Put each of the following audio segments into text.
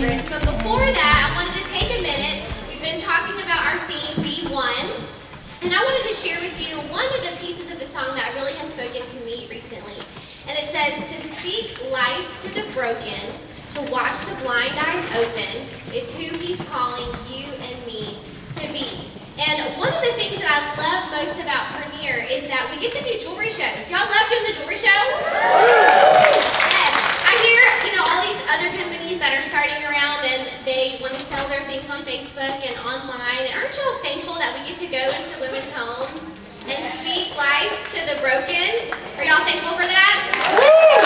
favorites. But before that, I wanted to take a minute. We've been talking about our theme, Be One. And I wanted to share with you one of the pieces of the song that really has spoken to me recently. And it says, to speak life to the broken, to watch the blind eyes open, is who he's calling you and me to be. And one of the things that I love most about Premiere is that we get to do jewelry shows. Y'all love doing the jewelry show? Yes. I hear, all these other companies that are starting around and they want to sell their things on Facebook and online. And aren't y'all thankful that we get to go into women's homes and speak life to the broken? Are y'all thankful for that? Yes.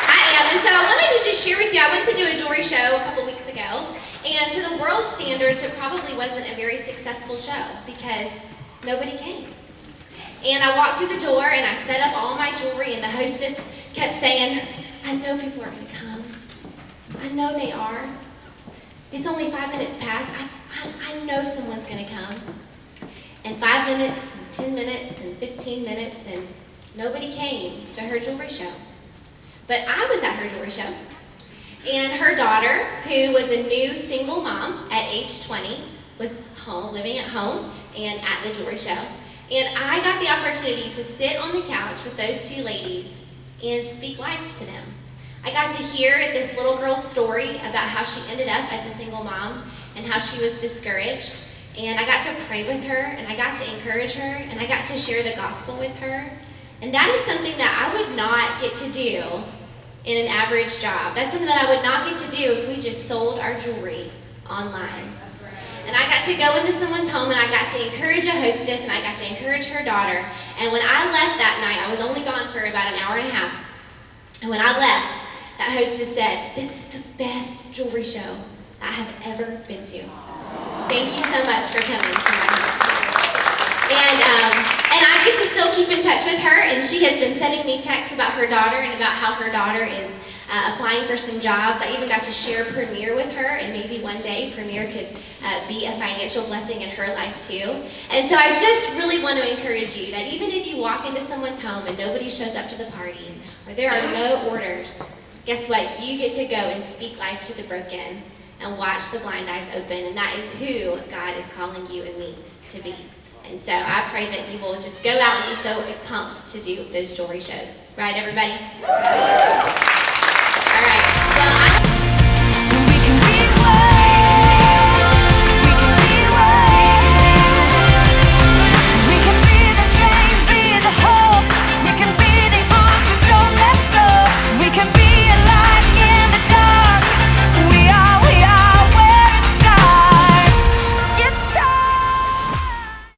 I am. And so I wanted to just share with you, I went to do a jewelry show a couple weeks ago. And to the world standards, it probably wasn't a very successful show because nobody came. And I walked through the door and I set up all my jewelry and the hostess kept saying, I know people are going to come. I know they are. It's only 5 minutes past. I know someone's going to come. And 5 minutes, and 10 minutes, and 15 minutes, and nobody came to her jewelry show. But I was at her jewelry show. And her daughter, who was a new single mom at age 20, was home, living at home and at the jewelry show. And I got the opportunity to sit on the couch with those two ladies and speak life to them. I got to hear this little girl's story about how she ended up as a single mom and how she was discouraged. And I got to pray with her, and I got to encourage her, and I got to share the gospel with her. And that is something that I would not get to do in an average job. That's something that I would not get to do if we just sold our jewelry online. And I got to go into someone's home and I got to encourage a hostess and I got to encourage her daughter. And when I left that night, I was only gone for about an hour and a half. And when I left, that hostess said, this is the best jewelry show I have ever been to. Thank you so much for coming to my house. And I get to still keep in touch with her, and she has been sending me texts about her daughter and about how her daughter is applying for some jobs. I even got to share Premiere with her, and maybe one day Premiere could be a financial blessing in her life too. And so I just really want to encourage you that even if you walk into someone's home and nobody shows up to the party, or there are no orders, guess what? You get to go and speak life to the broken and watch the blind eyes open, and that is who God is calling you and me to be. And so I pray that you will just go out and be so pumped to do those jewelry shows. Right, everybody? All right. Well,